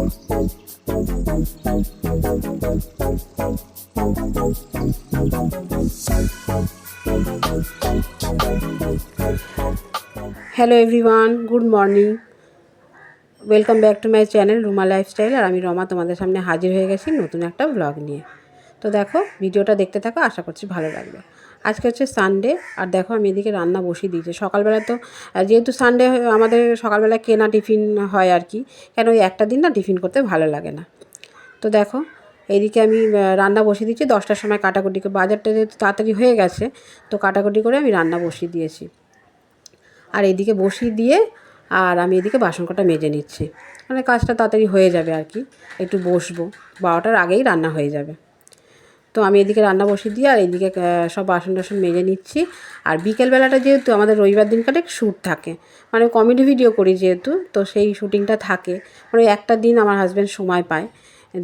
Hello everyone, good morning, welcome back to my channel Ruma lifestyle. আর আমি রমা তোমাদের সামনে হাজির হয়ে গেছি নতুন একটা ব্লগ নিয়ে। তো দেখো, ভিডিওটা দেখতে থাকো, আশা করছি ভালো লাগবে। আজকে হচ্ছে সানডে, আর দেখো আমি এদিকে রান্না বসিয়ে দিয়েছি। সকালবেলা তো যেহেতু সানডে আমাদের সকালবেলা কেনা টিফিন হয় আর কি, কেন ওই একটা দিন না টিফিন করতে ভালো লাগে না। তো দেখো এইদিকে আমি রান্না বসিয়ে দিচ্ছি। 10টার সময় কাটাকুটি, বাজারটা যেহেতু তাড়াতাড়ি হয়ে গেছে তো কাটাকুটি করে আমি রান্না বসিয়ে দিয়েছি। আর এইদিকে বসিয়ে দিয়ে আর আমি এদিকে বাসন কটা মেজে নিচ্ছি, মানে কাজটা তাড়াতাড়ি হয়ে যাবে আর কি। একটু বসবো, 12টার আগেই রান্না হয়ে যাবে। তো আমি এদিকে রান্না বসিয়ে দিয়ে আর এইদিকে সব বাসন টাসন মেজে নিচ্ছি। আর বিকেলবেলাটা যেহেতু আমাদের রবিবার দিনকার এক শ্যুট থাকে, মানে কমেডি ভিডিও করি যেহেতু, তো সেই শ্যুটিংটা থাকে। মানে একটা দিন আমার হাজব্যান্ড সময় পায়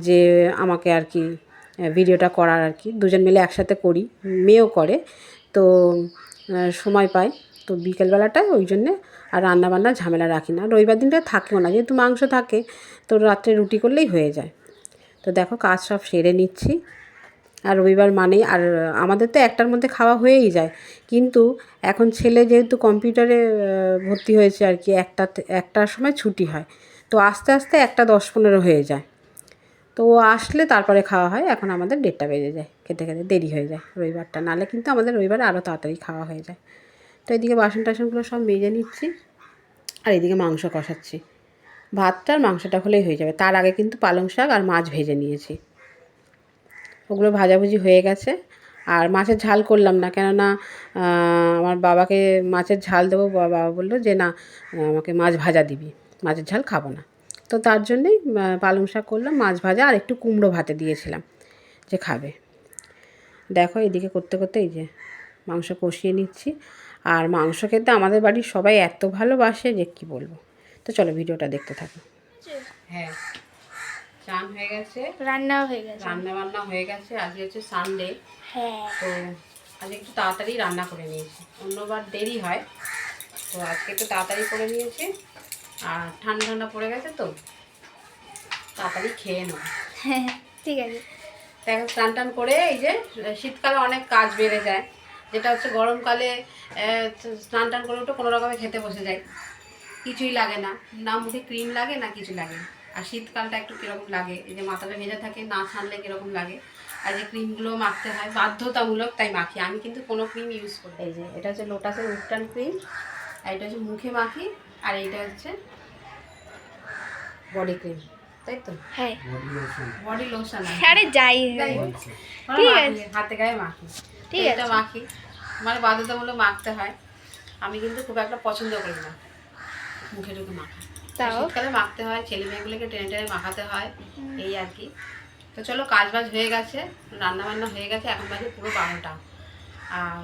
যে আমাকে আর কি ভিডিওটা করার আর কি, দুজন মিলে একসাথে করি, মেয়েও করে, তো সময় পায়। তো বিকেলবেলাটায় ওই জন্যে আর রান্নাবান্না ঝামেলা রাখি না। রবিবার দিনটা থাকেও না, যেহেতু মাংস থাকে তো রাত্রে রুটি করলেই হয়ে যায়। তো দেখো কাজ সব সেরে নিচ্ছি। আর রবিবার মানেই, আর আমাদের তো একটার মধ্যে খাওয়া হয়েই যায়, কিন্তু এখন ছেলে যেহেতু কম্পিউটারে ভর্তি হয়েছে আর কি, একটার সময় ছুটি হয়, তো আস্তে আস্তে 1:10-15 হয়ে যায়। তো ও আসলে তারপরে খাওয়া হয়। এখন আমাদের 1:30 বেজে যায়, খেতে খেতে দেরি হয়ে যায় রবিবারটা, নাহলে কিন্তু আমাদের রবিবারে আরও তাড়াতাড়ি খাওয়া হয়ে যায়। তো এদিকে বাসন টাসনগুলো সব মেজে নিচ্ছি, আর এদিকে মাংস কষাচ্ছি। ভাতটা আর মাংসটা হলেই হয়ে যাবে। তার আগে কিন্তু পালং শাক আর মাছ ভেজে নিয়েছি, ওগুলো ভাজাভুজি হয়ে গেছে। আর মাছের ঝাল করলাম না, কেননা আমার বাবাকে মাছের ঝাল দেবো, বাবা বললো যে না, আমাকে মাছ ভাজা দিবি, মাছের ঝাল খাবো না। তো তার জন্যেই পালং শাক করলাম, মাছ ভাজা আর একটু কুমড়ো ভাতে দিয়েছিলাম যে খাবে। দেখো এদিকে করতে করতে এই যে মাংস কষিয়ে নিচ্ছি। আর মাংস খেতে আমাদের বাড়ির সবাই এত ভালোবাসে যে কি বলবো। তো চলো ভিডিওটা দেখতে থাকো। হ্যাঁ, চান হয়ে গেছে, রান্নাও হয়ে গেছে, রান্না হয়ে গেছে। আজকে হচ্ছে সানডে, হ্যাঁ, তো আজকে একটু তাড়াতাড়ি রান্না করে নিয়েছি। অন্যবার দেরি হয়, তো আজকে একটু তাড়াতাড়ি করে নিয়েছি। আর ঠান্ডা ঠান্ডা পড়ে গেছে তো তাড়াতাড়ি খেয়ে নেবো। হ্যাঁ ঠিক আছে। দেখো স্নান টান করে, এই যে শীতকালে অনেক কাজ বেড়ে যায়, যেটা হচ্ছে গরমকালে স্নান টান করে একটু কোনো রকমে খেতে বসে যায়, কিছুই লাগে না, না মুখে ক্রিম লাগে না কিছু লাগে না। আর শীতকালটা একটু কীরকম লাগে, এই যে মাথাটা ভেজা থাকে, না ছানলে কীরকম লাগে। আর যে ক্রিমগুলো মাখতে হয় বাধ্যতামূলক, তাই মাখি। আমি কিন্তু কোনো ক্রিম ইউজ করি, এই যে এটা হচ্ছে লোটাসের উডটান ক্রিম, আর এটা হচ্ছে মুখে মাখি, আর এইটা হচ্ছে বডি ক্রিম, তাই তো? হ্যাঁ, বডি লোশন। আরে যাই ঠিক আছে, হাতে গায়ে মাখি, ঠিক আছে, মাখি, মানে বাধ্যতামূলক মাখতে হয়। আমি কিন্তু খুব একটা পছন্দ করি না মুখে টুকে মাখা, শীতকালে মাখতে হয়, ছেলে মেয়েগুলোকে টেনে টেনে মাখাতে হয়, এই আর কি। তো চলো, কাজ বাজ হয়ে গেছে, রান্নাবান্না হয়ে গেছে, এখন বাজে পুরো 12টা। আর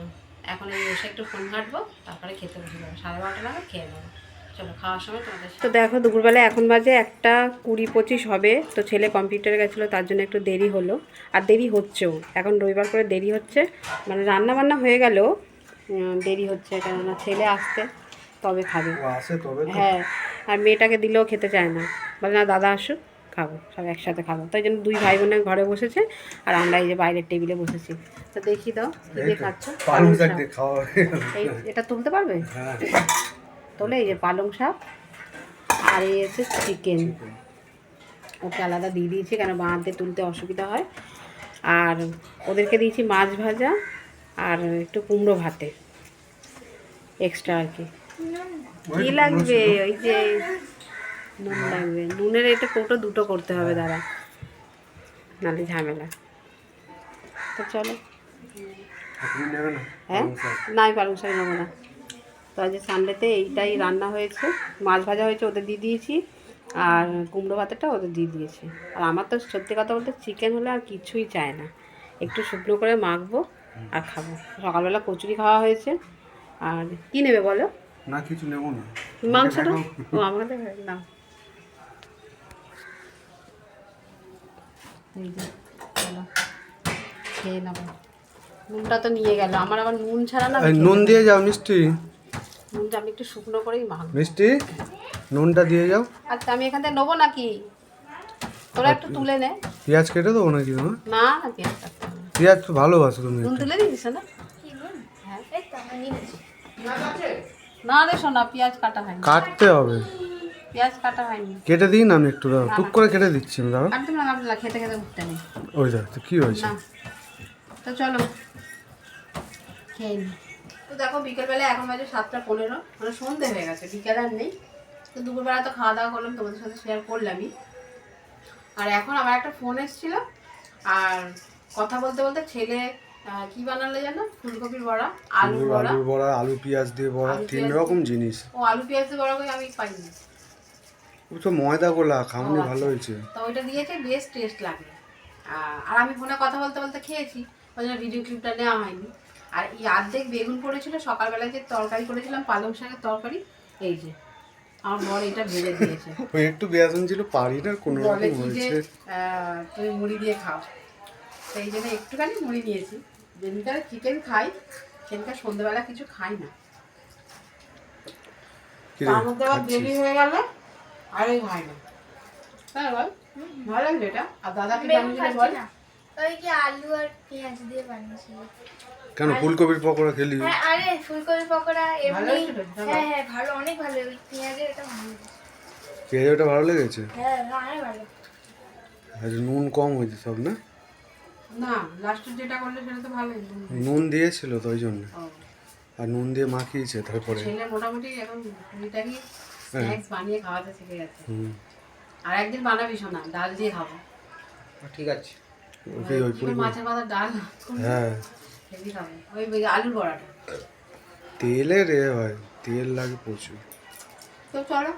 এখন এই বসে একটু ফোন ঘাঁটবো, তারপরে খেতে বসে যাবো, 12:30 নাগাদ খেয়ে নেবো। চলো খাওয়ার সময় তোমাদের। তো দেখো দুপুরবেলা এখন বাজে 1:20-25 হবে। তো ছেলে কম্পিউটারে গেছিলো, তার জন্য একটু দেরি হলো, আর দেরি হচ্ছেও। এখন রবিবার করে দেরি হচ্ছে, মানে রান্নাবান্না হয়ে গেলেও দেরি হচ্ছে, কেননা ছেলে আসতে তবে খাবে। হ্যাঁ, আর মেয়েটাকে দিলেও খেতে চায় না, বলে না দাদা আসুক খাবো, সব একসাথে খাবো। তাই জন্য দুই ভাই বোনের ঘরে বসেছে, আর আমরা এই যে বাইরের টেবিলে বসেছি। তো দেখি দাও কী দিয়ে খাচ্ছ। এটা তুলতে পারবে? তোলে, এই যে পালং শাক, আর এই হচ্ছে চিকেন, ওকে আলাদা দিয়ে দিয়েছি, কেন বাঁধতে তুলতে অসুবিধা হয়। আর ওদেরকে দিয়েছি মাছ ভাজা আর একটু কুমড়ো ভাতে এক্সট্রা আর কি। কী লাগবে? ওই যে নুন লাগবে, নুনের এটা কৌটো দুটো করতে হবে, দাঁড়া, নাহলে ঝামেলা। তো চলো। হ্যাঁ না, আমি পালং শাক নেবো না। তো আজ সানডেতে এইটাই রান্না হয়েছে, মাছ ভাজা হয়েছে, ওদের দিয়ে দিয়েছি, আর কুমড়ো ভাতেটা ওদের দিয়ে দিয়েছি। আর আমার তো সত্যি কথা বলতে চিকেন হলে আর কিছুই চায় না, একটু শুকনো করে মাখবো আর খাবো। সকালবেলা কচুরি খাওয়া হয়েছে। আর কি নেবে বলো? না কিছু নেবো না, মাংসটা। ও আমাদের না, এই যে চলো খেয়ে নেবো। নুনটা তো নিয়ে গেল, আমার আবার নুন ছাড়া না। নুন দিয়ে যাও মিষ্টি, নুনটা আমি একটু শুকনো করেই মাখবো। মিষ্টি নুনটা দিয়ে যাও। আচ্ছা আমি এখান থেকে নেবো নাকি? তোরা একটু তুলে নে। পেঁয়াজ কেটে দেবো নাকি মা? না না পেঁয়াজ কাটতে হবে না। পেঁয়াজ তো ভালোবাসো তুমি। নুন তুলে দিয়েছিস না? হ্যাঁ না রে শোনা, পেঁয়াজ কাটা হয়নি। কাটতে হবে, পেঁয়াজ কাটা হয়নি। কেটে দিই না আমি একটু, দাও টুক করে কেটে দিচ্ছি আমি, দাও। কাটতে না কাটতে খেতে খেতে উঠতে নেই। ওই দাও তো কি হয়েছে। না তো চলো খেয়ে নি। তো দেখো বিকেলবেলা এখন বাজে 7:15, মানে সন্ধে হয়ে গেছে, বিকেল আর নেই। তো দুপুরবেলা তো খাওয়া দাওয়া করলাম, তোমাদের সাথে শেয়ার করলামই। আর এখন আমার একটা ফোন এসেছিল, আর কথা বলতে বলতে ছেলে কি বানালে জানো, ফুলকপির বড়া, আলুর বড়া, আলুর বড়া, আলু পেঁয়াজ দিয়ে বড়া, আলু 3 পেঁয়াজ রকম জিনিস। ও আলু পেঁয়াজ দিয়ে বড়া করে আমি পাইনি। ও তো ময়দা গোলা, খাওনি ও ভালো আচ্ছা। হয়েছে। তো ওইটা দিয়েছে, বেশ টেস্ট লাগে। আর আমি ফোনে কথা বলতে বলতে খেয়েছি, ওই জন্য ভিডিও ক্লিপটা নেওয়া হয়নি। আর এই অর্ধেক বেগুন পড়েছিল, সকালবেলায় যে তরকারি করেছিলাম পালং শাকের তরকারি, এই যে আমার বর এটা ভেজে দিয়েছে। ওই একটু বেয়াসন ছিল, পারি না কোনো বলে রকম কি যে হয়েছে। তুমি মুড়ি দিয়ে খাও, সেই জন্য একটুখানি মুড়ি নিয়েছি। যেদিনকার চিকেন খাই সেদিনকার সন্ধ্যেবেলা কিছু খাই না, কি রে, তার মধ্যে আবার খাচ্ছিস? দেরি হয়ে গেলে আরই খাই না। হ্যাঁ বল, ভালো লাগছে এটা। আর দাদা কি বানিয়েছিল বল? ওই যে আলু আর পেঁয়াজ দিয়ে বানিয়েছিল। কেন ফুলকপির পকোড়া খেলি? হ্যাঁ আরে ফুলকপি পকোড়া ভালো এমনি। হয়েছিল? হ্যাঁ হ্যাঁ ভালো, অনেক ভালো। ওই পেঁয়াজের এটা ভালো লেগেছে। পেঁয়াজ ওটা ভালো লেগেছে? হ্যাঁ অনেক ভালো। আর নুন কম হয়েছে সব না? না লাস্টের যেটা করলে সেটা তো ভালোই। নুন দিয়েছিল তো ওই জন্য, ও, আর নুন দিয়ে মাখিয়েছে তারপরে। ছেলে মোটামুটি এখন টুকিটাকি স্ন্যাক্স বানিয়ে খাওয়াতে শিখে গেছে। হুম, আর একদিন বানাবি শোনা, ডাল দিয়ে খাবো। ঠিক আছে। ওকে ওই কি পুরো। মাছের মাথার ডাল হ্যাঁ, হেভি খাবো। ওই আলুর বড়াটা। তেলের এ হয়, তেল লাগে প্রচুর। তো চলো